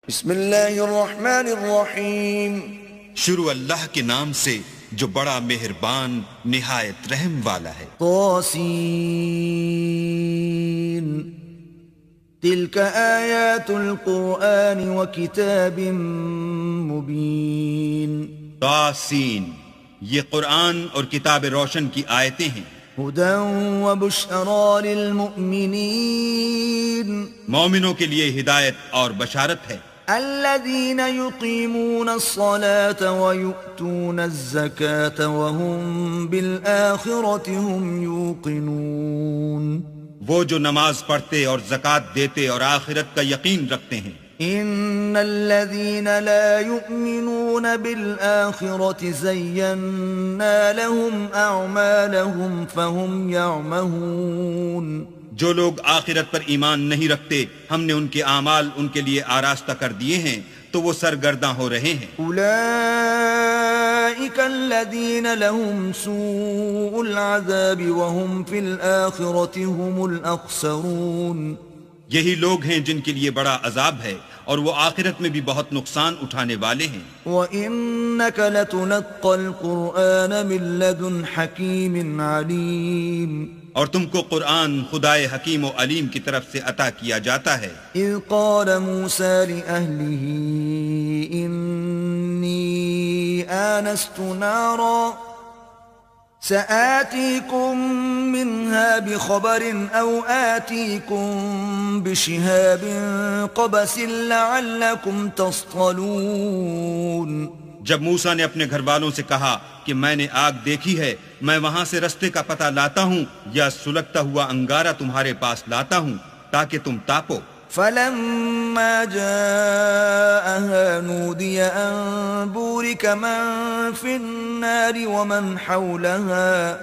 بسم اللہ الرحمن الرحیم، شروع اللہ کے نام سے جو بڑا مہربان نہایت رحم والا ہے۔ طاسین تلک آیات القرآن وکتاب مبین۔ طاسین، یہ قرآن اور کتاب روشن کی آیتیں ہیں۔ ہدی وبشری للمؤمنین، مومنوں کے لیے ہدایت اور بشارت ہے۔ الذین یقیمون الصلاة ویؤتون الزکاة وهم بالآخرة هم یوقنون۔ وہ جو نماز پڑھتے اور زکوٰۃ دیتے اور آخرت کا یقین رکھتے ہیں۔ ان الذین لا یؤمنون بالآخرة زینا لهم اعمالهم فهم یعمہون۔ جو لوگ آخرت پر ایمان نہیں رکھتے ہم نے ان کے اعمال ان کے لیے آراستہ کر دیے ہیں تو وہ سرگرداں ہو رہے ہیں۔ اولئک الذین لهم سوء العذاب وهم فی الآخرة هم الاخسرون۔ یہی لوگ ہیں جن کے لیے بڑا عذاب ہے اور وہ آخرت میں بھی بہت نقصان اٹھانے والے ہیں۔ وَإِنَّكَ لَتُلَقَّى الْقُرْآنَ مِن لَّدُنْ حَكِيمٍ عَلِيمٍ۔ اور تم کو قرآن خدائے حکیم و علیم کی طرف سے عطا کیا جاتا ہے۔ اذ قال موسیٰ لأہلہ انی آنست نارا سآتيكم منها بخبر أو آتيكم بشهاب قبس لعلكم تصطلون۔ جب موسیٰ نے اپنے گھر والوں سے کہا کہ میں نے آگ دیکھی ہے، میں وہاں سے رستے کا پتہ لاتا ہوں یا سلگتا ہوا انگارہ تمہارے پاس لاتا ہوں تاکہ تم تاپو۔ فلما جاءها نودي أن بورك من في النار ومن حولها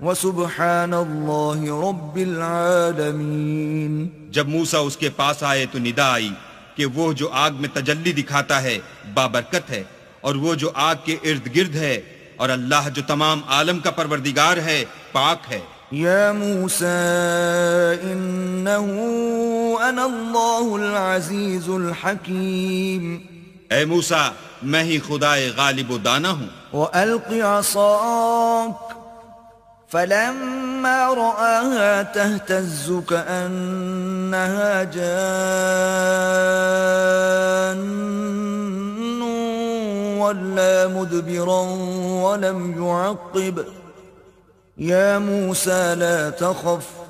وسبحان الله رب العالمين۔ جب موسیٰ اس کے پاس آئے تو ندا آئی کہ وہ جو آگ میں تجلی دکھاتا ہے بابرکت ہے، اور وہ جو آگ کے ارد گرد ہے، اور اللہ جو تمام عالم کا پروردگار ہے پاک ہے۔ یا موسیٰ انہو انا اللہ العزیز الحکیم۔ اے موسیٰ میں ہی خدائے غالب و دانا ہوں۔ وَأَلْقِ عَصَاكَ فَلَمَّا رَآهَا تَهْتَزُّ كَأَنَّهَا جَانٌّ وَلَّا مُدْبِرًا وَلَمْ يُعَقِّبْ۔ یا موسیٰ لا تخف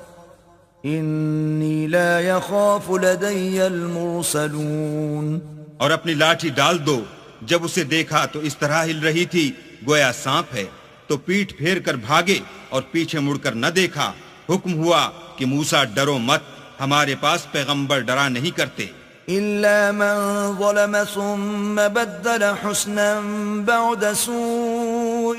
انی لا یخاف لدی المرسلون۔ اور اپنی لاٹھی ڈال دو۔ جب اسے دیکھا تو اس طرح ہل رہی تھی گویا سانپ ہے، تو پیٹھ پھیر کر بھاگے اور پیچھے مڑ کر نہ دیکھا۔ حکم ہوا کہ موسیٰ ڈرو مت، ہمارے پاس پیغمبر ڈرا نہیں کرتے۔ الا من ظلم ثم بدل حسنا بعد سوء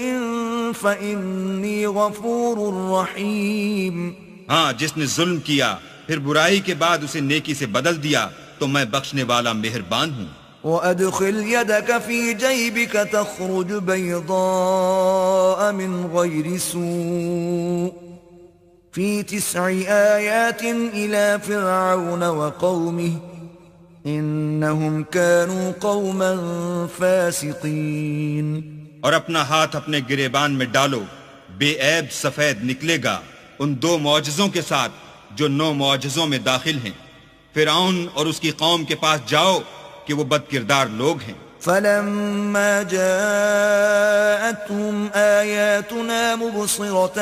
فإنی غفور رحیم۔ ہاں، جس نے ظلم کیا پھر برائی کے بعد اسے نیکی سے بدل دیا تو میں بخشنے والا مہربان ہوں۔ وَأَدْخِلْ يَدَكَ فِي جَيْبِكَ تَخْرُجْ بَيْضَاءَ مِنْ غَيْرِ سُوءٍ فِي 9 آيَاتٍ إِلَى فِرْعَوْنَ وَقَوْمِهِ إِنَّهُمْ كَانُوا قَوْمًا فَاسِقِينَ۔ اور اپنا ہاتھ اپنے گریبان میں ڈالو، بے عیب سفید نکلے گا ان 2 معجزوں کے ساتھ جو 9 معجزوں میں داخل ہیں۔ فرعون اور اس کی قوم کے پاس جاؤ کہ وہ بد کردار لوگ ہیں۔ فلما جاءتهم آياتنا مبصرة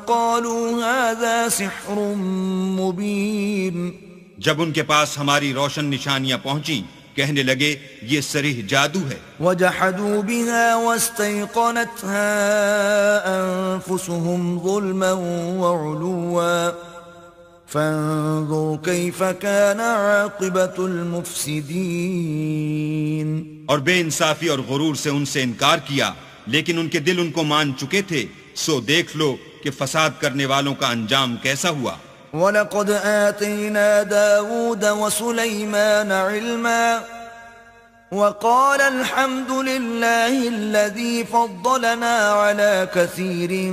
قالوا هذا سحر مبين۔ جب ان کے پاس ہماری روشن نشانیاں پہنچیں کہنے لگے یہ صریح جادو ہے۔ وجحدوا بها واستيقنتها أنفسهم ظلما وعلوا فانظر كيف كان عاقبة المفسدين۔ اور بے انصافی اور غرور سے ان سے انکار کیا، لیکن ان کے دل ان کو مان چکے تھے، سو دیکھ لو کہ فساد کرنے والوں کا انجام کیسا ہوا۔ وَلَقَدْ آتَيْنَا دَاوُودَ وَسُلَيْمَانَ عِلْمًا وَقَالَ الْحَمْدُ لِلَّهِ الَّذِي فَضَّلَنَا عَلَى كَثِيرٍ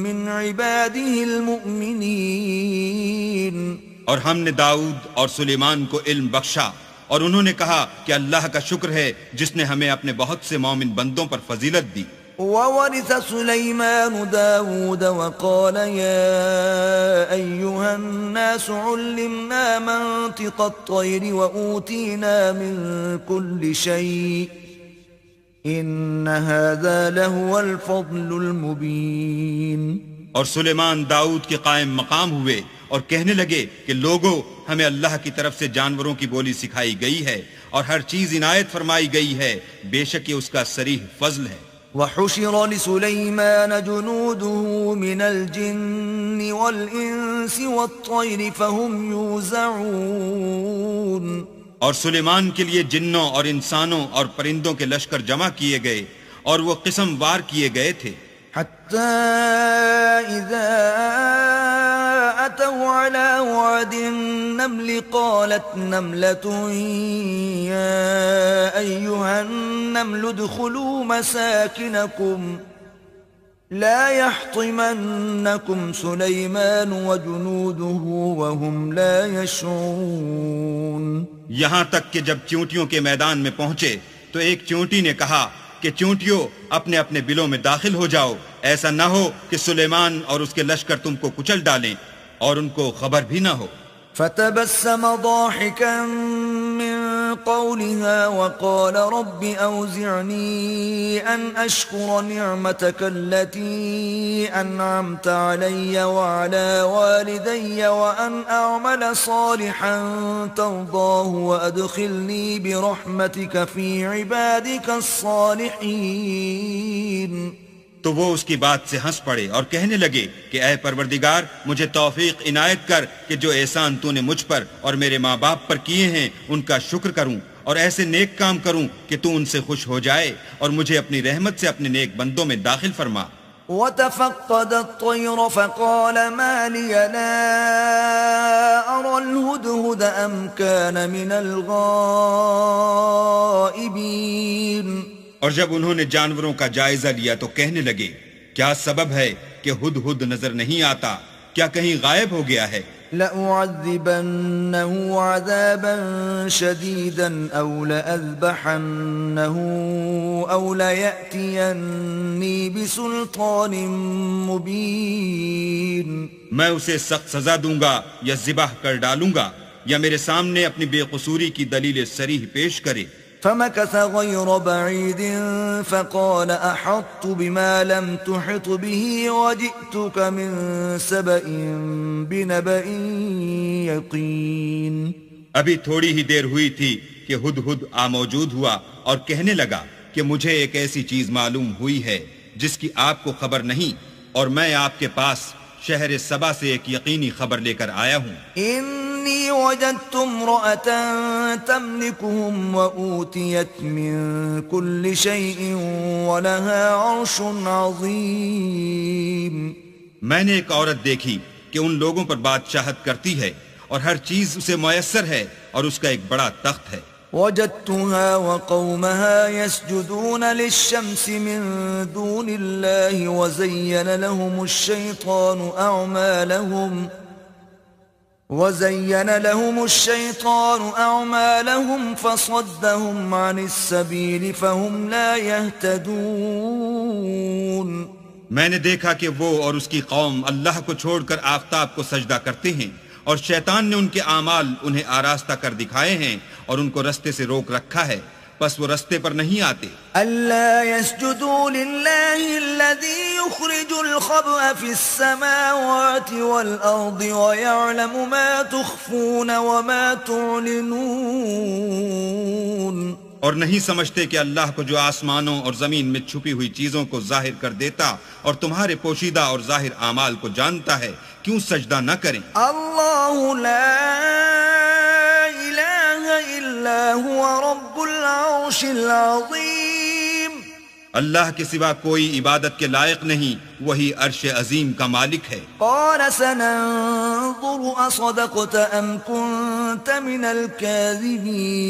مِّنْ عِبَادِهِ الْمُؤْمِنِينَ۔ اور ہم نے داؤد اور سلیمان کو علم بخشا اور انہوں نے کہا کہ اللہ کا شکر ہے جس نے ہمیں اپنے بہت سے مومن بندوں پر فضیلت دی. وورث سليمان داود وقال يا أيها الناس علمنا منطق الطير وأوتينا من كل شيء إن هذا لهو الفضل المبين. اور سلیمان داؤد کے قائم مقام ہوئے اور کہنے لگے کہ لوگو ہمیں اللہ کی طرف سے جانوروں کی بولی سکھائی گئی ہے اور ہر چیز عنایت فرمائی گئی ہے، بے شک یہ اس کا صریح فضل ہے. وحشر لسليمان جنوده من الجن والإنس والطير فهم يوزعون. اور سلیمان کے لیے جنوں اور انسانوں اور پرندوں کے لشکر جمع کیے گئے اور وہ قسم وار کیے گئے تھے. حتى إذا أتوا على وعد النمل قالت نملة يا أيها النمل ادخلوا مساكنكم لا يحطمنكم سليمان وجنوده وهم لا يشعرون. یہاں تک کہ جب چیونٹیوں کے میدان میں پہنچے تو ایک چیونٹی نے کہا کہ چیونٹیوں اپنے اپنے بلوں میں داخل ہو جاؤ، ایسا نہ ہو کہ سلیمان اور اس کے لشکر تم کو کچل ڈالیں اور ان کو خبر بھی نہ ہو. فتبسم ضاحكا من قولها وقال رب أوزعني أن أشكر نعمتك التي أنعمت علي وعلى والدي وأن أعمل صالحا ترضاه وأدخلني برحمتك في عبادك الصالحين. تو وہ اس کی بات سے ہنس پڑے اور کہنے لگے کہ اے پروردگار مجھے توفیق عنایت کر کہ جو احسان تو نے مجھ پر اور میرے ماں باپ پر کیے ہیں ان کا شکر کروں اور ایسے نیک کام کروں کہ تو ان سے خوش ہو جائے اور مجھے اپنی رحمت سے اپنے نیک بندوں میں داخل فرما. وتفقد الطير فقال ما لي لا أرى الهدهد أم كان من الغائبين. اور جب انہوں نے جانوروں کا جائزہ لیا تو کہنے لگے کیا سبب ہے کہ ہد ہد نظر نہیں آتا، کیا کہیں غائب ہو گیا ہے؟ لأعذبنه عذابا شديدا أو لأذبحنه أو ليأتيني بسلطان مبين. میں اسے سخت سزا دوں گا یا ذبح کر ڈالوں گا یا میرے سامنے اپنی بے قصوری کی دلیل صریح پیش کرے. فمكث غير بعيد فقال أحطت بما لم تحط به وجئتك من سبأ بنبأ يقين. ابھی تھوڑی ہی دیر ہوئی تھی کہ ہد ہد موجود ہوا اور کہنے لگا کہ مجھے ایک ایسی چیز معلوم ہوئی ہے جس کی آپ کو خبر نہیں، اور میں آپ کے پاس شہر سبا سے ایک یقینی خبر لے کر آیا ہوں. إني وجدت امرأة تملكهم وأوتيت من كل شيء ولها عرش عظيم. میں نے ایک عورت دیکھی کہ ان لوگوں پر بادشاہت کرتی ہے اور ہر چیز اسے میسر ہے اور اس کا ایک بڑا تخت ہے. وجدتها وقومها يسجدون للشمس من دون الله وزين لهم الشيطان أعمالهم فصدهم عن السبيل فهم لا يهتدون. میں نے دیکھا کہ وہ اور اس کی قوم اللہ کو چھوڑ کر آفتاب کو سجدہ کرتے ہیں اور شیطان نے ان کے اعمال انہیں آراستہ کر دکھائے ہیں اور ان کو رستے سے روک رکھا ہے، پس وہ رستے پر نہیں آتے. ألا يسجدوا لله الذي يخرج الخبأ في السماوات والأرض ويعلم ما تخفون وما تعلنون. اور نہیں سمجھتے کہ اللہ کو جو آسمانوں اور زمین میں چھپی ہوئی چیزوں کو ظاہر کر دیتا اور تمہارے پوشیدہ اور ظاہر اعمال کو جانتا ہے، کیوں سجدہ نہ کریں؟ اللہ لا الہ الا هو رب العرش العظیم. اللہ کے سوا کوئی عبادت کے لائق نہیں، وہی عرش عظیم کا مالک ہے. قال سننظر اصدقت ام كنت من الكاذبین.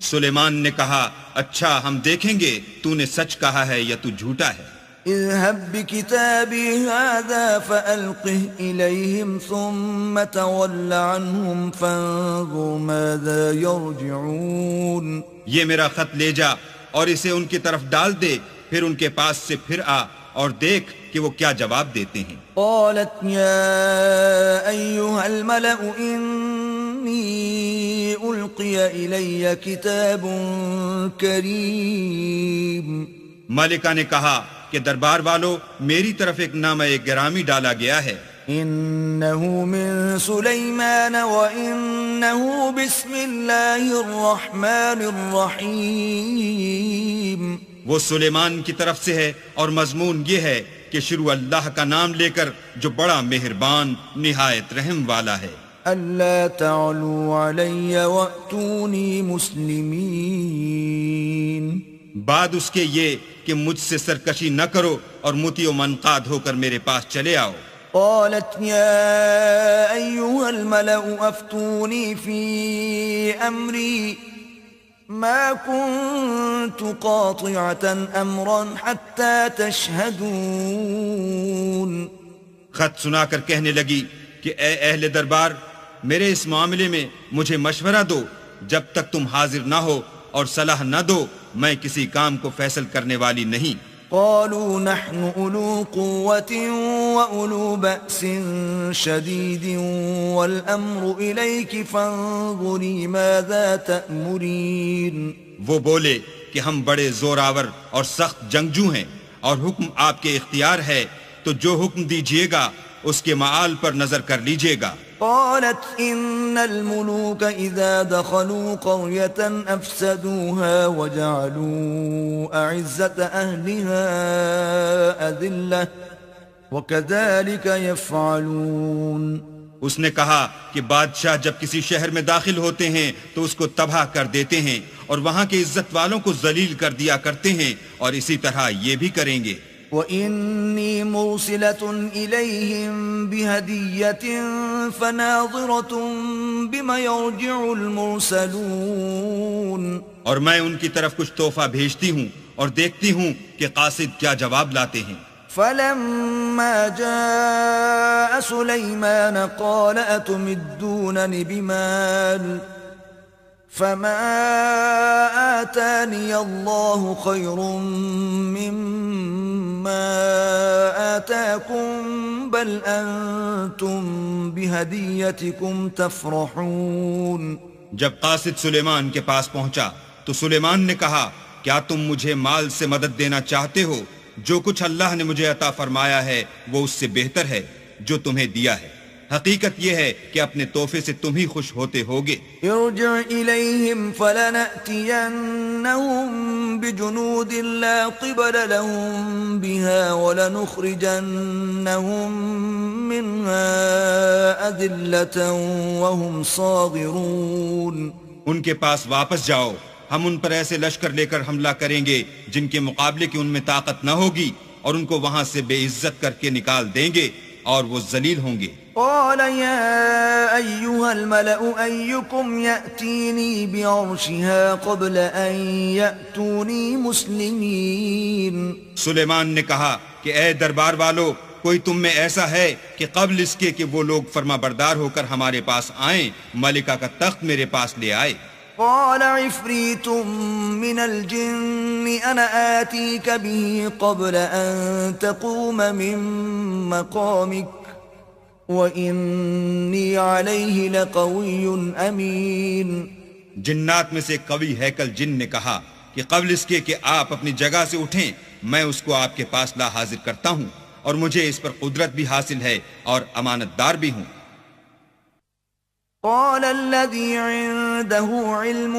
سلیمان نے کہا اچھا ہم دیکھیں گے تو نے سچ کہا ہے یا تو جھوٹا ہے. اذهب بكتابي هذا فألقه إليهم ثم تول عنهم فانظر ماذا يرجعون. یہ میرا خط لے جا اور اسے ان کی طرف ڈال دے، پھر ان کے پاس سے پھر آ اور دیکھ کہ وہ کیا جواب دیتے ہیں. قالت يا أيها الملأ إني ألقي إلي كتاب كريم. ملکہ نے کہا کہ دربار والو، میری طرف ایک نامہ گرامی ڈالا گیا ہے. إنه من سليمان وإنه بسم الله الرحمن الرحيم. وہ سلیمان کی طرف سے ہے اور مضمون یہ ہے کہ شروع اللہ کا نام لے کر جو بڑا مہربان نہایت رحم والا ہے. ألا تعلوا علي وأتوني مسلمين. بعد اس کے یہ کہ مجھ سے سرکشی نہ کرو اور مطیع و منقاد ہو کر میرے پاس چلے آؤ. قالت يا أيها الملأ أفتوني في أمري ما كنت قاطعة أمرا حتى تشهدون. خط سنا کر کہنے لگی کہ اے اہل دربار، میرے اس معاملے میں مجھے مشورہ دو، جب تک تم حاضر نہ ہو اور صلاح نہ دو میں کسی کام کو فیصل کرنے والی نہیں. قالوا نحن أولو قوة وأولو بأس شديد والأمر إليك فانظري ماذا تأمرين. وہ بولے کہ ہم بڑے زور آور اور سخت جنگجو ہیں اور حکم آپ کے اختیار ہے، تو جو حکم دیجیے گا اس کے معال پر نظر کر لیجیے گا. قالت إن الملوك إذا دخلوا قرية أفسدوها وجعلوا أعزة أهلها أذلة وكذلك يفعلون. اس نے کہا کہ بادشاہ جب کسی شہر میں داخل ہوتے ہیں تو اس کو تباہ کر دیتے ہیں اور وہاں کے عزت والوں کو ذلیل کر دیا کرتے ہیں، اور اسی طرح یہ بھی کریں گے. وَإِنِّي مُرْسِلَةٌ إِلَيْهِمْ بِهَدِيَّةٍ فَنَاظِرَةٌ بِمَ يَرْجِعُ الْمُرْسَلُونَ. اور میں ان کی طرف کچھ تحفہ بھیجتی ہوں اور دیکھتی ہوں کہ قاصد کیا جواب لاتے ہیں. فَلَمَّا جَاءَ سُلَيْمَانَ قَالَ أَتُمِدُّونَنِ بِمَالٍ فَمَا آتَانِيَ اللَّهُ خَيْرٌ مِّمَّا آتَاكُمْ بَلْ أَنْتُمْ بِهَدِيَّتِكُمْ تَفْرَحُونَ. جب قاصد سلیمان کے پاس پہنچا تو سلیمان نے کہا کیا تم مجھے مال سے مدد دینا چاہتے ہو؟ جو کچھ اللہ نے مجھے عطا فرمایا ہے وہ اس سے بہتر ہے جو تمہیں دیا ہے. حقیقت یہ ہے کہ اپنے تحفے سے تم ہی خوش ہوتے ہوگے. ارجع إليهم فلنأتينهم بجنود لا قبل لهم بها ولنخرجنهم منها أذلة وهم صاغرون. ان کے پاس واپس جاؤ، ہم ان پر ایسے لشکر لے کر حملہ کریں گے جن کے مقابلے کی ان میں طاقت نہ ہوگی، اور ان کو وہاں سے بے عزت کر کے نکال دیں گے اور وہ ذلیل ہوں گے. قال يا أيها الملأ أيكم يأتيني بعرشها قبل أن يأتوني مسلمين. سلیمان نے کہا کہ اے دربار والو، کوئی تم میں ایسا ہے کہ قبل اس کے کہ وہ لوگ فرما بردار ہو کر ہمارے پاس آئیں ملکہ کا تخت میرے پاس لے آئے. قال عفريت من الجن أنا آتيك به قبل أن تقوم من مقامك وَإِنِّي عَلَيْهِ لَقَوِيٌّ أَمِينٌ. جنات میں سے قوی ہیکل جن نے کہا کہ قبل اس کے کہ آپ اپنی جگہ سے اٹھیں میں اس کو آپ کے پاس لا حاضر کرتا ہوں، اور مجھے اس پر قدرت بھی حاصل ہے اور امانت دار بھی ہوں. قال الذي عنده علم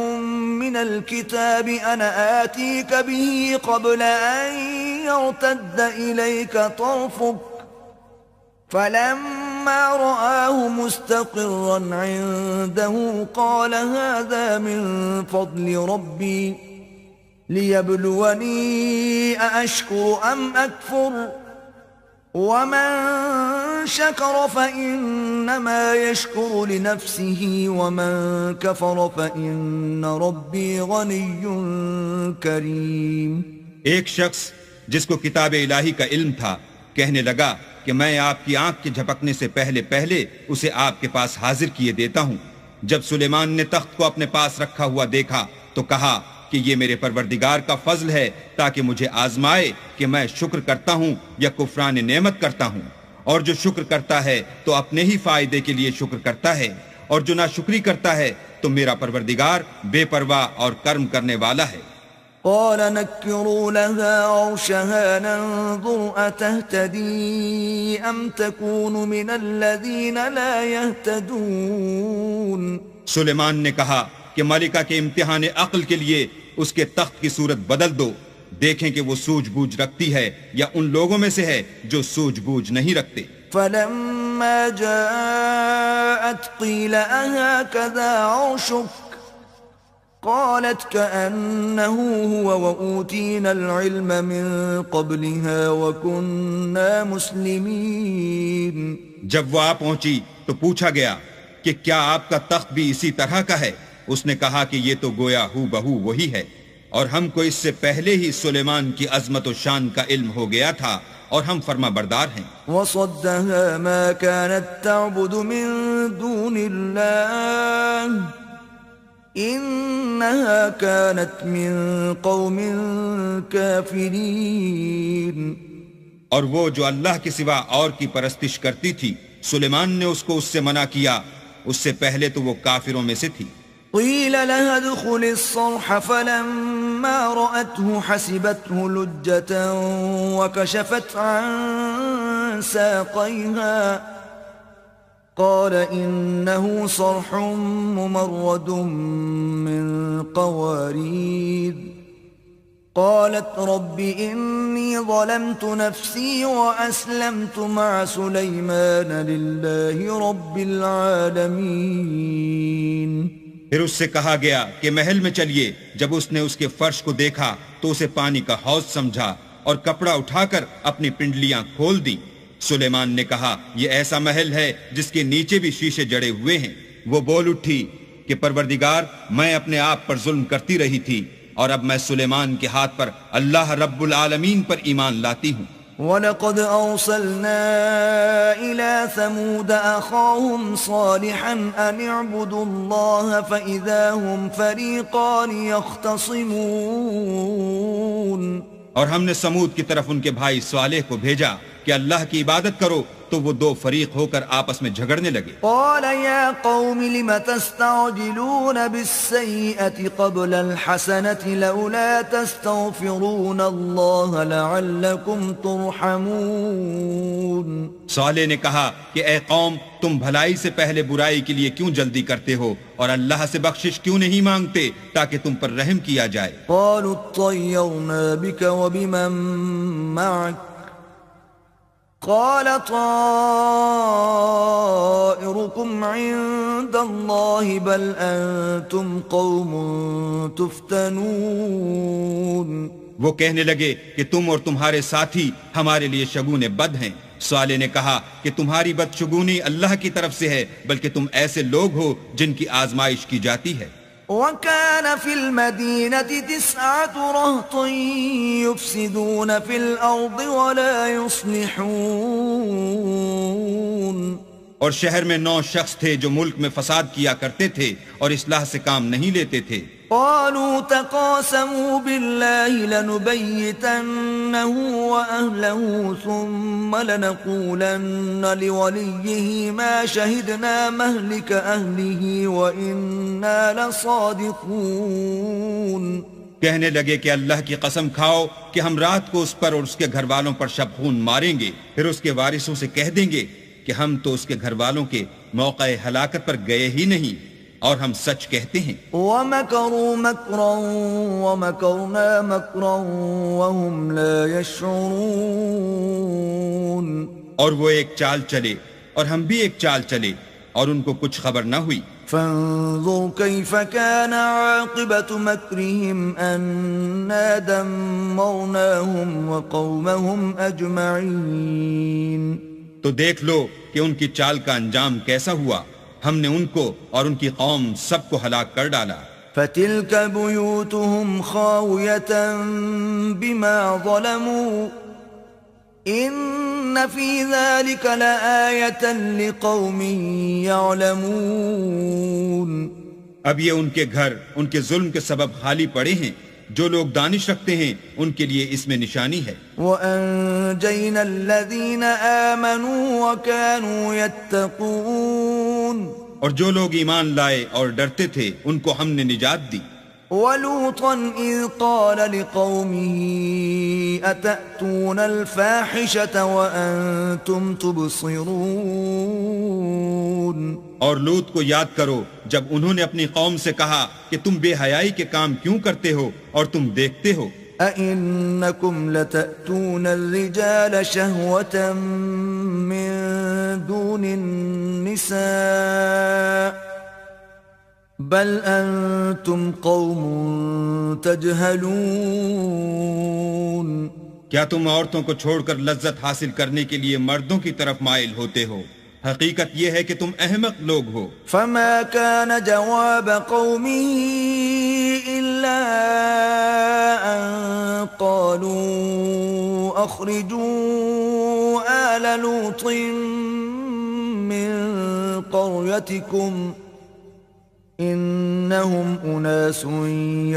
من الكتاب أنا آتيك به قبل أن يرتد إليك طرفك فلما رآه مستقرا عنده قال هذا من فضل ربي ليبلوني أأشكر أم أكفر ومن شكر فإنما يشكر لنفسه ومن كفر فإن ربي غني كريم. ایک شخص جس کو کتاب الہی کا علم تھا، کہنے لگا کہ میں آپ کی آنکھ کے جھپکنے سے پہلے پہلے اسے آپ کے پاس حاضر کیے دیتا ہوں۔ جب سلیمان نے تخت کو اپنے پاس رکھا ہوا دیکھا تو کہا کہ یہ میرے پروردگار کا فضل ہے تاکہ مجھے آزمائے کہ میں شکر کرتا ہوں یا کفران نعمت کرتا ہوں، اور جو شکر کرتا ہے تو اپنے ہی فائدے کے لیے شکر کرتا ہے، اور جو ناشکری کرتا ہے تو میرا پروردگار بے پرواہ اور کرم کرنے والا ہے۔ قال نكروا لها عرشها ننظر أتهتدي أم تكون من الذين لا يهتدون۔ سلیمان نے کہا کہ ملکہ کے امتحان عقل کے لیے اس کے تخت کی صورت بدل دو، دیکھیں کہ وہ سوجھ بوجھ رکھتی ہے یا ان لوگوں میں سے ہے جو سوجھ بوجھ نہیں رکھتے۔ فلما جاءت قيل أهكذا عرشك قالت كأنه هو وأوتينا العلم من قبلها وكنا مسلمين۔ جب وہ آ پہنچی تو پوچھا گیا کہ کیا آپ کا تخت بھی اسی طرح کا ہے؟ اس نے کہا کہ یہ تو گویا ہو بہو وہی ہے، اور ہم کو اس سے پہلے ہی سلیمان کی عظمت و شان کا علم ہو گیا تھا اور ہم فرما بردار ہیں۔ وصدها ما كانت تعبد من دون الله إنها كانت من قوم كافرين۔ اور وہ جو اللہ کے سوا اور کی پرستش کرتی تھی، سلیمان نے اس کو اس سے منع کیا، اس سے پہلے تو وہ کافروں میں سے تھی۔ قيل لها ادخل الصرح فلما رأته حسبته لجة وكشفت عن ساقيها قال إنه صرح ممرد من قوارير قالت رب إني ظلمت نفسي وأسلمت مع سليمان لله رب العالمين۔ پھر اس سے کہا گیا کہ محل میں چلیے۔ جب اس نے اس کے فرش کو دیکھا تو اسے پانی کا حوض سمجھا اور کپڑا اٹھا کر اپنی پنڈلیاں کھول دیں۔ سلیمان نے کہا یہ ایسا محل ہے جس کے نیچے بھی شیشے جڑے ہوئے ہیں۔ وہ بول اٹھی کہ پروردگار، میں اپنے آپ پر ظلم کرتی رہی تھی اور اب میں سلیمان کے ہاتھ پر اللہ رب العالمین پر ایمان لاتی ہوں۔ وَلَقَدْ أَرْسَلْنَا إِلَى ثَمُودَ أَخَاهُمْ صَالِحًا أَنِ اعْبُدُوا اللَّهَ فَإِذَا هُمْ فَرِيقَانِ يَخْتَصِمُونَ۔ اور ہم نے سمود کی طرف ان کے بھائی صالح کو بھیجا کہ اللہ کی عبادت کرو، تو وہ دو فریق ہو کر آپس میں جھگڑنے لگے۔ قال يا قوم لم تستعجلون بالسيئة قبل الحسنة لولا تستغفرون الله لعلكم ترحمون۔ صالح نے کہا کہ اے قوم، تم بھلائی سے پہلے برائی کے لیے کیوں جلدی کرتے ہو اور اللہ سے بخشش کیوں نہیں مانگتے تاکہ تم پر رحم کیا جائے۔ قالوا اطيرنا بك وبمن معك قال طائركم عند الله بل أنتم قوم تفتنون۔ وہ کہنے لگے کہ تم اور تمہارے ساتھی ہمارے لیے شگون بد ہیں۔ صالح نے کہا کہ تمہاری بدشگونی اللہ کی طرف سے ہے، بلکہ تم ایسے لوگ ہو جن کی آزمائش کی جاتی ہے۔ وكان في المدينة 9 رهط يفسدون في الأرض ولا يصلحون۔ اور شہر میں 9 شخص تھے جو ملک میں فساد کیا کرتے تھے اور اصلاح سے کام نہیں لیتے تھے۔ قالوا تقاسموا بالله لنبيتنه وأهله ثم لنقولن لوليه ما شهدنا مهلك أهله وإنا لصادقون۔ کہنے لگے کہ اللہ کی قسم کھاؤ کہ ہم رات کو اس پر اور اس کے گھر والوں پر شب خون ماریں گے، پھر اس کے وارثوں سے کہہ دیں گے کہ ہم تو اس کے گھر والوں کے موقع ہلاکت پر گئے ہی نہیں اور ہم سچ کہتے ہیں۔ وَمَكَرُوا مَكْرًا وَمَكَرْنَا مَكْرًا وَهُمْ لَا يَشْعُرُونَ۔ اور وہ ایک چال چلے اور ہم بھی ایک چال چلے اور ان کو کچھ خبر نہ ہوئی۔ فانظر كيف كان عاقبة مكرهم أنا دمرناهم وقومهم أجمعين۔ تو دیکھ لو کہ ان کی چال کا انجام کیسا ہوا، ہم نے ان کو اور ان کی قوم سب کو ہلاک کر ڈالا۔ فتلك بيوتهم خاوية بما ظلموا إن في ذلك لآية لقوم يعلمون. اب یہ ان کے گھر ان کے ظلم کے سبب خالی پڑے ہیں. جو لوگ دانش رکھتے ہیں ان کے لیے اس میں نشانی ہے. وَأَنجَيْنَا الَّذِينَ آمَنُوا وَكَانُوا يَتَّقُونَ. اور جو لوگ ایمان لائے اور ڈرتے تھے ان کو ہم نے نجات دی. وَلُوطًا إِذْ قَالَ لِقَوْمِهِ أَتَأْتُونَ الْفَاحِشَةَ وَأَنْتُمْ تُبْصِرُونَ. اور لوط کو یاد کرو جب انہوں نے اپنی قوم سے کہا کہ تم بے حیائی کے کام کیوں کرتے ہو اور تم دیکھتے ہو. أَإِنَّكُمْ لَتَأْتُونَ الرِّجَالَ شَهْوَةً مِّن دُونِ النِّسَاءِ بَلْ أَنْتُمْ قَوْمٌ تَجْهَلُونَ. کیا تم عورتوں کو چھوڑ کر لذت حاصل کرنے کے لیے مردوں کی طرف مائل ہوتے ہو؟ حقیقت یہ ہے کہ تم احمق لوگ ہو. فما كان جواب قومه إلا أن قالوا أخرجوا آل لوط من قريتكم إنهم أناس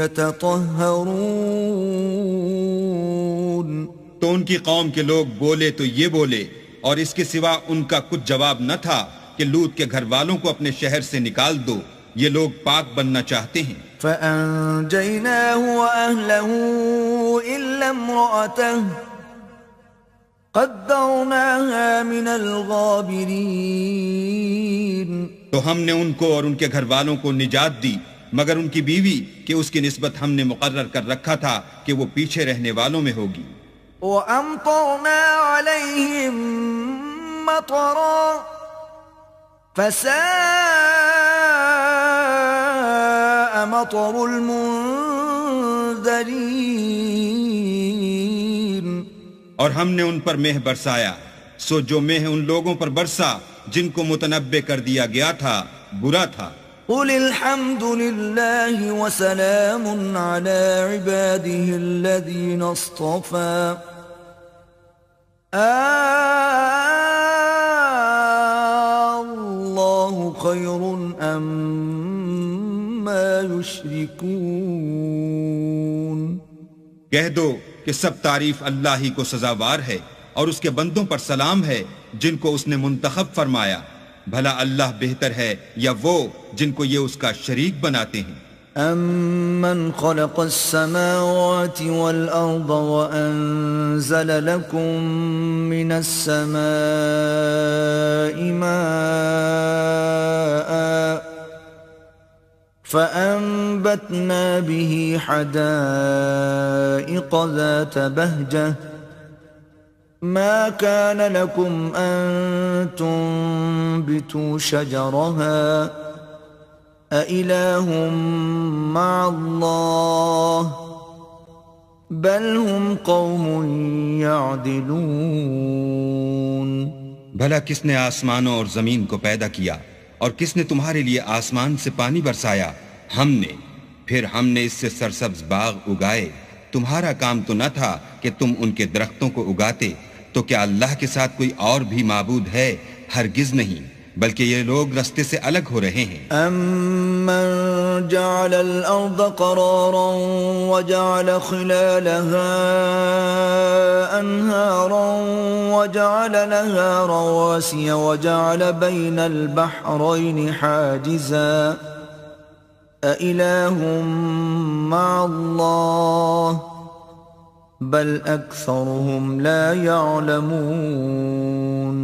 يتطهرون. تو ان کی قوم کے لوگ بولے تو یہ بولے اور اس کے سوا ان کا کچھ جواب نہ تھا کہ لوط کے گھر والوں کو اپنے شہر سے نکال دو، یہ لوگ پاک بننا چاہتے ہیں. فَأَنْجَيْنَاهُ وَأَهْلَهُ إِلَّا امْرَأَتَهُ قَدَّرْنَاهَا مِنَ الْغَابِرِينَ. تو ہم نے ان کو اور ان کے گھر والوں کو نجات دی مگر ان کی بیوی کہ اس کی نسبت ہم نے مقرر کر رکھا تھا کہ وہ پیچھے رہنے والوں میں ہوگی. وَأَمْطَرْنَا عَلَيْهِمْ مَطَرًا فَسَاءَ مَطَرُ الْمُنذَرِينَ. اور ہم نے ان پر مہ برسایا سو جو مہ ان لوگوں پر برسا جن کو متنبع کر دیا گیا تھا برا تھا. قُلِ الْحَمْدُ لِلَّهِ وَسَلَامٌ عَلَى عِبَادِهِ الَّذِينَ اصْطَفَى اللَّهُ خَيْرٌ أَمَّا يُشْرِكُونَ. کہہ دو کہ سب تعریف اللہ ہی کو سزاوار ہے اور اس کے بندوں پر سلام ہے جن کو اس نے منتخب فرمایا. بھلا اللہ بہتر ہے یا وہ جن کو یہ اس کا شریک بناتے ہیں. أَمَّنْ خَلَقَ السَّمَاوَاتِ وَالْأَرْضَ وَأَنزَلَ لَكُم مِّنَ السَّمَاءِ مَاءً فَأَنبَتْنَا بِهِ حَدَائِقَ ذَاتَ بَهْجَةٍ ما كان لكم أن تنبتوا شجرها أإله مع الله بل هم قوم يعدلون. بھلا کس نے آسمانوں اور زمین کو پیدا کیا اور کس نے تمہارے لیے آسمان سے پانی برسایا؟ ہم نے. پھر ہم نے اس سے سرسبز باغ اگائے. تمہارا کام تو نہ تھا کہ تم ان کے درختوں کو اگاتے. تو کیا اللہ کے ساتھ کوئی اور بھی معبود ہے؟ ہرگز نہیں، بلکہ یہ لوگ رستے سے الگ ہو رہے ہیں. أَمَّنْ جَعَلَ الْأَرْضَ قَرَارًا وَجَعَلَ خِلَالَهَا أَنْهَارًا وَجَعَلَ لَهَا رَوَاسِيَ وَجَعَلَ بَيْنَ الْبَحْرَيْنِ حَاجِزًا أَإِلَهٌ مَّعَ اللَّهِ بل اکثرهم لا يعلمون.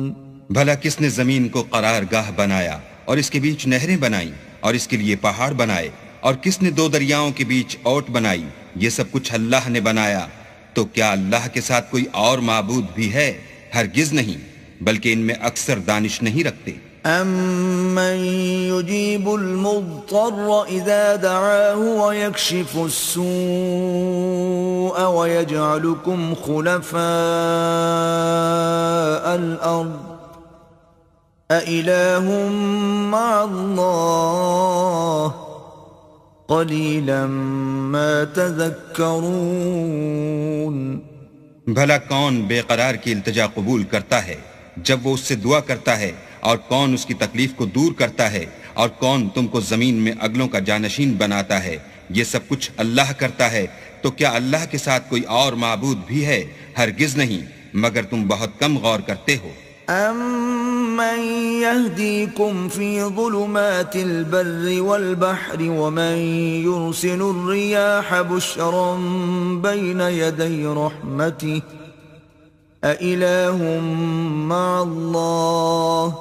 بھلا کس نے زمین کو قرار گاہ بنایا اور اس کے بیچ نہریں بنائیں اور اس کے لیے پہاڑ بنائے اور کس نے دو دریاؤں کے بیچ اوٹ بنائی؟ یہ سب کچھ اللہ نے بنایا. تو کیا اللہ کے ساتھ کوئی اور معبود بھی ہے؟ ہرگز نہیں، بلکہ ان میں اکثر دانش نہیں رکھتے. أَمَّن يُجِيبُ الْمُضْطَرَّ إِذَا دَعَاهُ وَيَكْشِفُ السُّوءَ وَيَجْعَلُكُمْ خُلَفَاءَ الْأَرْضِ أَإِلَٰهٌ مَّعَ اللَّهِ قليلا ما تذكرون بھلا کون بے قرار کی التجا قبول کرتا ہے جب وہ اس سے دعا کرتا ہے، اور کون اس کی تکلیف کو دور کرتا ہے، اور کون تم کو زمین میں اگلوں کا جانشین بناتا ہے؟ یہ سب کچھ اللہ کرتا ہے، تو کیا اللہ کے ساتھ کوئی اور معبود بھی ہے؟ ہرگز نہیں، مگر تم بہت کم غور کرتے ہو۔ أَمَّن يَهْدِيكُمْ فِي ظُلُمَاتِ الْبَرِّ وَالْبَحْرِ وَمَن يُرْسِلُ الرِّيَاحَ بُشْرًا بَيْنَ يَدَيْ رَحْمَتِهِ أَإِلَٰهٌ مَّعَ اللَّهِ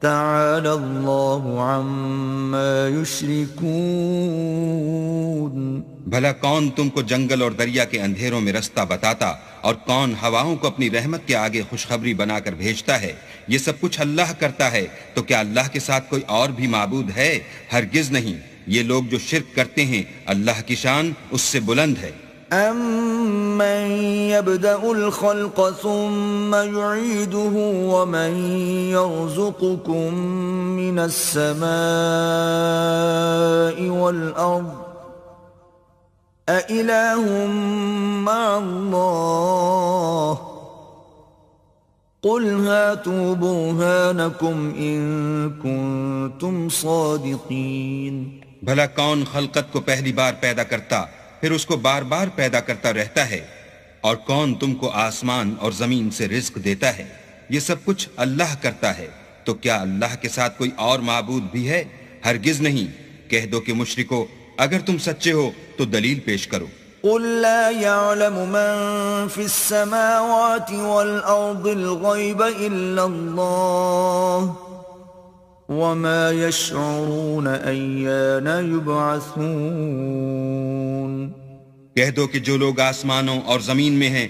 تعالى الله عما يشركون۔ بھلا کون تم کو جنگل اور دریا کے اندھیروں میں رستہ بتاتا، اور کون ہواؤں کو اپنی رحمت کے آگے خوشخبری بنا کر بھیجتا ہے؟ یہ سب کچھ اللہ کرتا ہے، تو کیا اللہ کے ساتھ کوئی اور بھی معبود ہے؟ ہرگز نہیں، یہ لوگ جو شرک کرتے ہیں اللہ کی شان اس سے بلند ہے۔ أَمَّن يَبْدَأُ الْخَلْقَ ثُمَّ يُعِيدُهُ وَمَن يَرْزُقُكُم مِّنَ السَّمَاءِ وَالْأَرْضِ أَإِلَٰهٌ مَّعَ اللَّهِ قُلْ هَاتُوا بُرْهَانَكُمْ إِن كُنتُمْ صَادِقِينَ۔ بھلا کون خلقت کو پہلی بار پیدا کرتا پھر اس کو بار بار پیدا کرتا رہتا ہے؟ اور کون تم کو آسمان اور زمین سے رزق دیتا ہے؟ یہ سب کچھ اللہ کرتا ہے، تو کیا اللہ کے ساتھ کوئی اور معبود بھی ہے؟ ہرگز نہیں۔ کہہ دو کہ مشرکو، اگر تم سچے ہو تو دلیل پیش کرو۔ قل لا يعلم من في السماوات والأرض الغيب إلا الله وما يشعرون أيان يبعثون۔ کہہ دو کہ جو لوگ آسمانوں اور زمین میں ہیں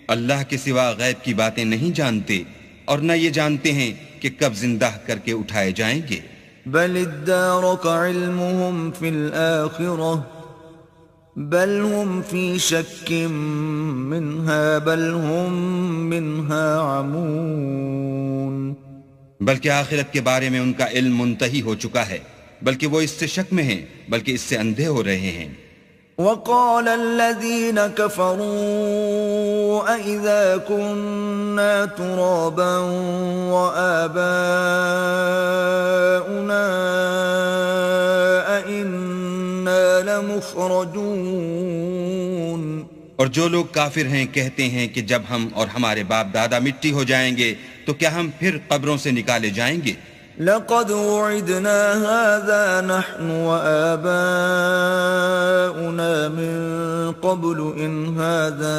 اللہ کے سوا غیب کی باتیں نہیں جانتے، اور نہ یہ جانتے ہیں کہ کب زندہ کر کے اٹھائے جائیں گے۔ بل ادارك علمهم في الآخرة بل هم في شك منها بل هم منها عمون۔ بلکہ آخرت کے بارے میں ان کا علم منتہی ہو چکا ہے، بلکہ وہ اس سے شک میں ہیں، بلکہ اس سے اندھے ہو رہے ہیں۔ وقال الذين كفروا أإذا كنا ترابا وآباؤنا أإنا لمخرجون۔ اور جو لوگ کافر ہیں کہتے ہیں کہ جب ہم اور ہمارے باپ دادا مٹی ہو جائیں گے تو کیا ہم پھر قبروں سے نکالے جائیں گے؟ لقد وعدنا هذا نحن وآباؤنا من قبل إن هذا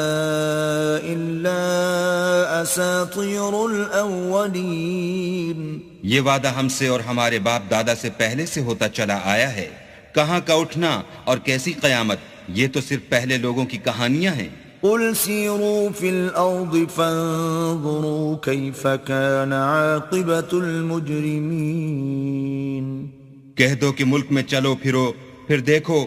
إلا أساطير الأولين۔ یہ وعدہ ہم سے اور ہمارے باپ دادا سے پہلے سے ہوتا چلا آیا ہے۔ کہاں کا اٹھنا اور کیسی قیامت، یہ تو صرف پہلے لوگوں کی کہانیاں ہیں۔ قل سیروا فی الارض فانظروا کیف کان عاقبۃ المجرمین۔ کہہ دو کہ ملک میں چلو پھرو، پھر دیکھو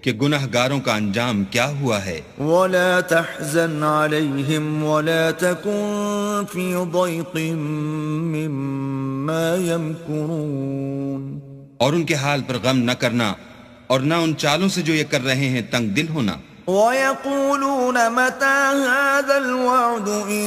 کہ گنہگاروں کا انجام کیا ہوا ہے۔ ولا تحزن علیہم ولا تکن فی ضیق مما یمکرون۔ اور ان کے حال پر غم نہ کرنا، اور نہ ان چالوں سے جو یہ کر رہے ہیں تنگ دل ہونا۔ وَيَقُولُونَ مَتَى هَذَا الْوَعْدُ إِن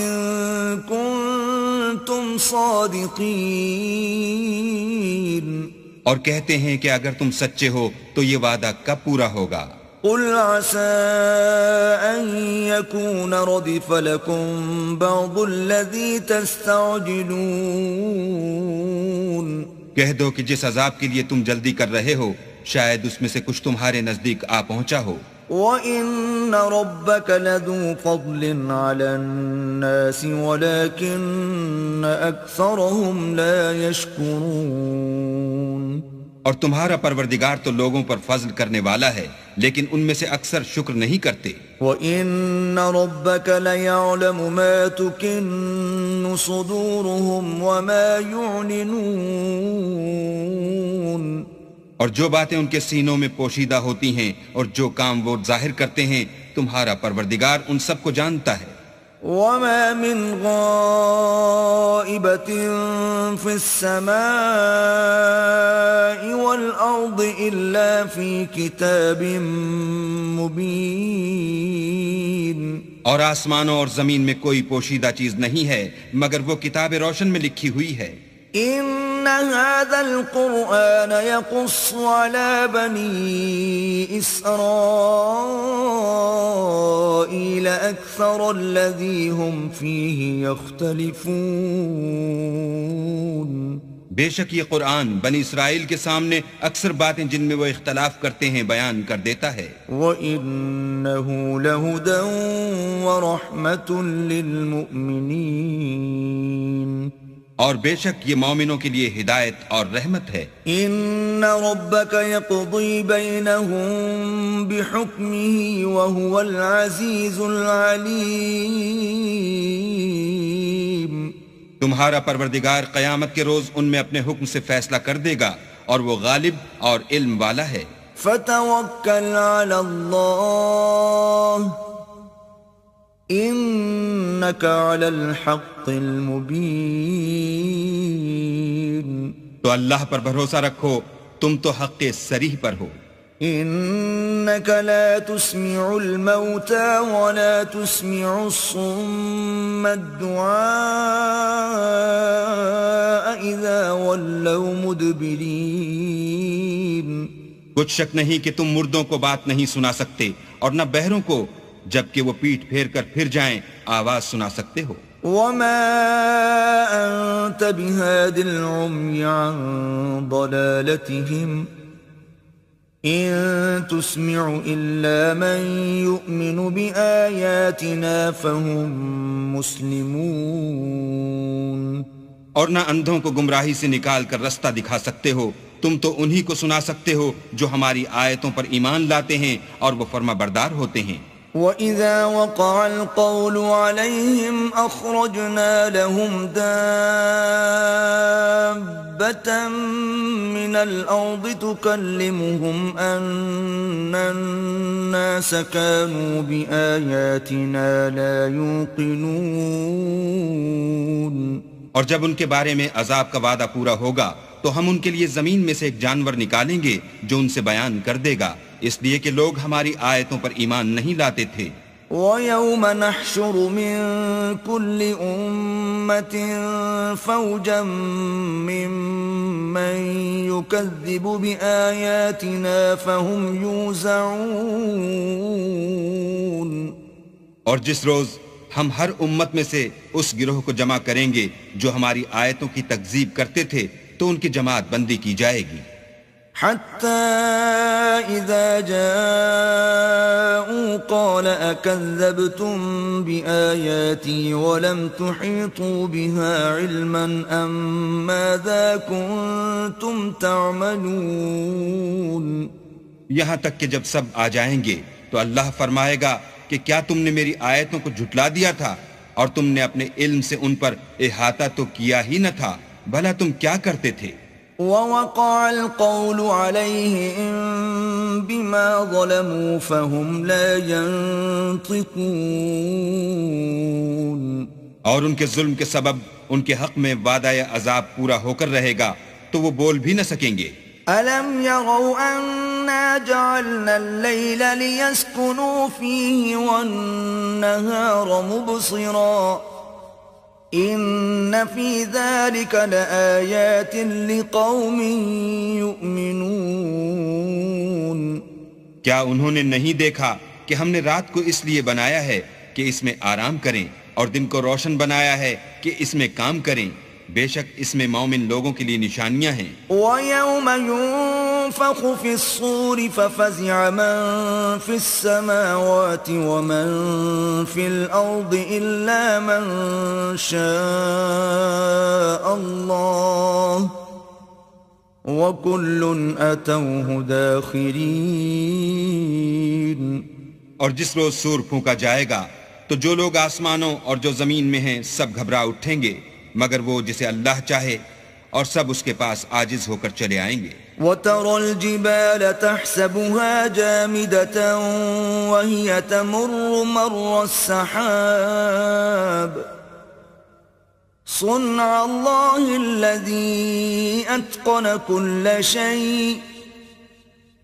كُنتُمْ صَادِقِينَ۔ اور کہتے ہیں کہ اگر تم سچے ہو تو یہ وعدہ کب پورا ہوگا؟ قُلْ عَسَىٰ أَن يَكُونَ رَدِفَ لَكُمْ بَعْضُ الَّذِي تَسْتَعْجِلُونَ۔ کہہ دو کہ جس عذاب کے لیے تم جلدی کر رہے ہو شاید اس میں سے کچھ تمہارے نزدیک آ پہنچا ہو۔ وَإِنَّ رَبَّكَ لَذُو فَضْلٍ عَلَى النَّاسِ وَلَكِنَّ أَكْثَرَهُمْ لَا يَشْكُرُونَ۔ اور تمہارا پروردگار تو لوگوں پر فضل کرنے والا ہے، لیکن ان میں سے اکثر شکر نہیں کرتے۔ وَإِنَّ رَبَّكَ لَيَعْلَمُ مَا تُكِنُّ صُدُورُهُمْ وَمَا يُعْلِنُونَ۔ اور جو باتیں ان کے سینوں میں پوشیدہ ہوتی ہیں اور جو کام وہ ظاہر کرتے ہیں تمہارا پروردگار ان سب کو جانتا ہے۔ وما من غائبة في السماء والأرض إلا في كتاب مبين. اور آسمانوں اور زمین میں کوئی پوشیدہ چیز نہیں ہے مگر وہ کتاب روشن میں لکھی ہوئی ہے. إن هذا القرآن يقص على بني إسرائيل أكثر الذي هم فيه يختلفون. بے شک یہ قرآن بنی اسرائیل کے سامنے اکثر باتیں جن میں وہ اختلاف کرتے ہیں بیان کر دیتا ہے. وَإِنَّهُ لَهُدًى وَرَحْمَةٌ لِّلْمُؤْمِنِينَ. اور بے شک یہ مومنوں کے لیے ہدایت اور رحمت ہے. ان ربك يقضي بينهم بحكمه وهو العزيز العليم. تمہارا پروردگار قیامت کے روز ان میں اپنے حکم سے فیصلہ کر دے گا اور وہ غالب اور علم والا ہے. فتوکل علی اللہ انک علی الحق المبین. تو اللہ پر بھروسہ رکھو تم تو حق صریح پر ہو. انک لا تسمع الموتى ولا تسمع الصم الدعاء اذا ولوا مدبرین. کچھ شک نہیں کہ تم مردوں کو بات نہیں سنا سکتے اور نہ بہروں کو جبکہ وہ پیٹھ پھیر کر پھر جائیں آواز سنا سکتے ہو. وما انت بهاد العمي عن ضلالتهم ان تسمع الا من يؤمن بآياتنا فهم مسلمون. اور نہ اندھوں کو گمراہی سے نکال کر رستہ دکھا سکتے ہو، تم تو انہی کو سنا سکتے ہو جو ہماری آیتوں پر ایمان لاتے ہیں اور وہ فرما بردار ہوتے ہیں. وَإِذَا وَقَعَ الْقَوْلُ عَلَيْهِمْ أَخْرَجْنَا لَهُمْ دَابَّةً مِّنَ الْأَرْضِ تُكَلِّمُهُمْ أَنَّ النَّاسَ كَانُوا بِآيَاتِنَا لَا يُوقِنُونَ. اور جب ان کے بارے میں عذاب کا وعدہ پورا ہوگا تو ہم ان کے لیے زمین میں سے ایک جانور نکالیں گے جو ان سے بیان کر دے گا، اس لیے کہ لوگ ہماری آیتوں پر ایمان نہیں لاتے تھے. وَيَوْمَ نَحْشُرُ مِن كُلِّ أُمَّةٍ فَوْجًا مِّمَّن يُكَذِّبُ بِآيَاتِنَا فَهُمْ يُوزَعُونَ. اور جس روز ہم ہر امت میں سے اس گروہ کو جمع کریں گے جو ہماری آیتوں کی تکذیب کرتے تھے تو ان کی جماعت بندی کی جائے گی. حتى إذا جاءوا قال أكذبتم بآياتي ولم تحيطوا بها علما أم ماذا كنتم تعملون. یہاں تک کہ جب سب آ جائیں گے تو اللہ فرمائے گا کہ کیا تم نے میری آیتوں کو جھٹلا دیا تھا اور تم نے اپنے علم سے ان پر احاطہ تو کیا ہی نہ تھا، بھلا تم کیا کرتے تھے. وَوَقَعَ الْقَوْلُ عَلَيْهِمْ بِمَا ظَلَمُوا فَهُمْ لَا يَنطِقُونَ. اور ان کے ظلم کے سبب ان کے حق میں وعدہ عذاب پورا ہو کر رہے گا تو وہ بول بھی نہ سکیں گے. أَلَمْ يَرَوْا أَنَّا جَعَلْنَا اللَّيْلَ لِيَسْكُنُوا فِيهِ وَالنَّهَارَ مُبْصِرًا إِنَّ فِي ذَلِكَ لَآيَاتٍ لِقَوْمٍ يُؤْمِنُونَ. کیا انہوں نے نہیں دیکھا کہ ہم نے رات کو اس لیے بنایا ہے کہ اس میں آرام کریں اور دن کو روشن بنایا ہے کہ اس میں کام کریں، بے شک اس میں مومن لوگوں کے لیے نشانیاں ہیں. وَيَوْمَ يُنفَخُ فِي الصُّورِ فَفَزِعَ مَن فِي السَّمَاوَاتِ وَمَن فِي الْأَرْضِ إِلَّا مَن شَاءَ اللَّهُ وَكُلٌّ أَتَوْهُ دَاخِرِينَ. اور جس روز سور پھونکا جائے گا تو جو لوگ آسمانوں اور جو زمین میں ہیں سب گھبرا اٹھیں گے مگر وہ جسے اللہ چاہے، اور سب اس کے پاس عاجز ہو کر چلے آئیں گے. وترى الجبال تحسبها جامدة وهي تمر مر السحاب صنع الله الذي أتقن كل شيء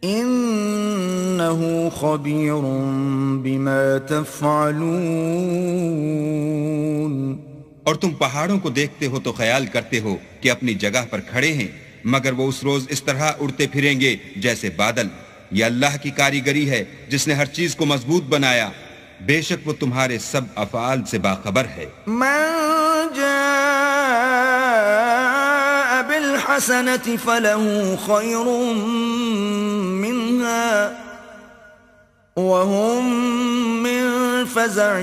إنه خبير بما تفعلون. اور تم پہاڑوں کو دیکھتے ہو تو خیال کرتے ہو کہ اپنی جگہ پر کھڑے ہیں، مگر وہ اس روز اس طرح اڑتے پھریں گے جیسے بادل. یہ اللہ کی کاریگری ہے جس نے ہر چیز کو مضبوط بنایا، بے شک وہ تمہارے سب افعال سے باخبر ہے. من جاء بالحسنة فله خير منها وهم من فزع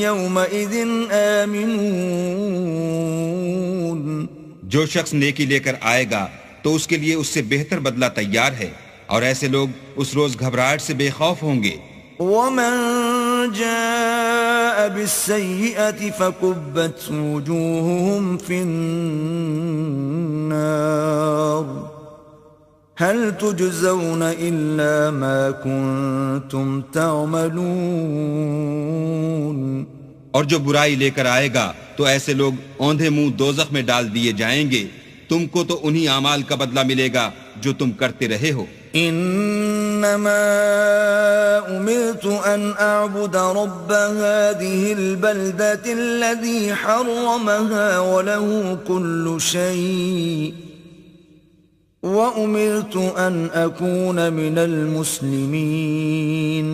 يومئذ آمنون. جو شخص نیکی لے کر آئے گا تو اس کے لیے اس سے بہتر بدلہ تیار ہے، اور ایسے لوگ اس روز گھبراہٹ سے بے خوف ہوں گے. ومن جاء بالسيئة فكبت وجوههم في النار هل تجزون إلا ما كنتم تعملون. اور جو برائی لے کر آئے گا تو ایسے لوگ اوندھے منہ دوزخ میں ڈال دیے جائیں گے. تم کو تو انہی اعمال کا بدلہ ملے گا جو تم کرتے رہے ہو. انما امرت ان اعبد رب هذه البلدة الذي حرمها وله كل شيء وامرت ان اكون من المسلمين.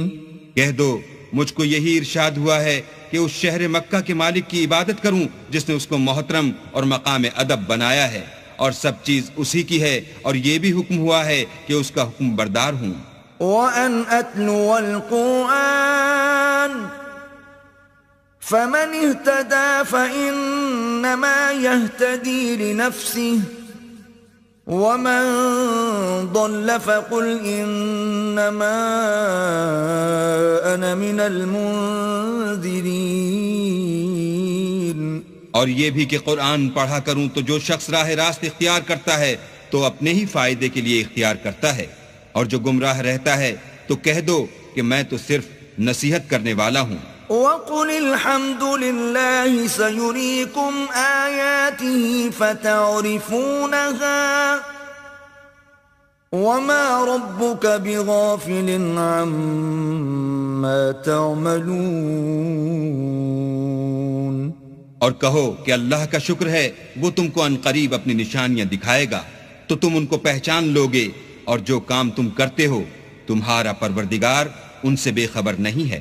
کہہ دو مجھ کو یہی ارشاد ہوا ہے کہ اس شہر مکہ کے مالک کی عبادت کروں جس نے اس کو محترم اور مقام ادب بنایا ہے، اور سب چیز اسی کی ہے، اور یہ بھی حکم ہوا ہے کہ اس کا حکم بردار ہوں. وَأَنْ أَتْلُوَ الْقُرْآنَ فَمَنِ اهْتَدَى فَإِنَّمَا يَهْتَدِي لِنَفْسِهِ وَمَنْ ضَلَّ فَقُلْ إِنَّمَا أَنَا مِنَ الْمُنذِرِينَ. اور یہ بھی کہ قرآن پڑھا کروں تو جو شخص راہ راست اختیار کرتا ہے تو اپنے ہی فائدے کے لیے اختیار کرتا ہے، اور جو گمراہ رہتا ہے تو کہہ دو کہ میں تو صرف نصیحت کرنے والا ہوں. وَقُلِ الْحَمْدُ لِلَّهِ سَيُرِيكُمْ آيَاتِهِ فَتَعْرِفُونَهَا وَمَا رَبُّكَ بِغَافِلٍ عَمَّا تَعْمَلُونَ. اور کہو کہ اللہ کا شکر ہے وہ تم کو عنقریب اپنی نشانیاں دکھائے گا تو تم ان کو پہچان لوگے، اور جو کام تم کرتے ہو تمہارا پروردگار ان سے بے خبر نہیں ہے.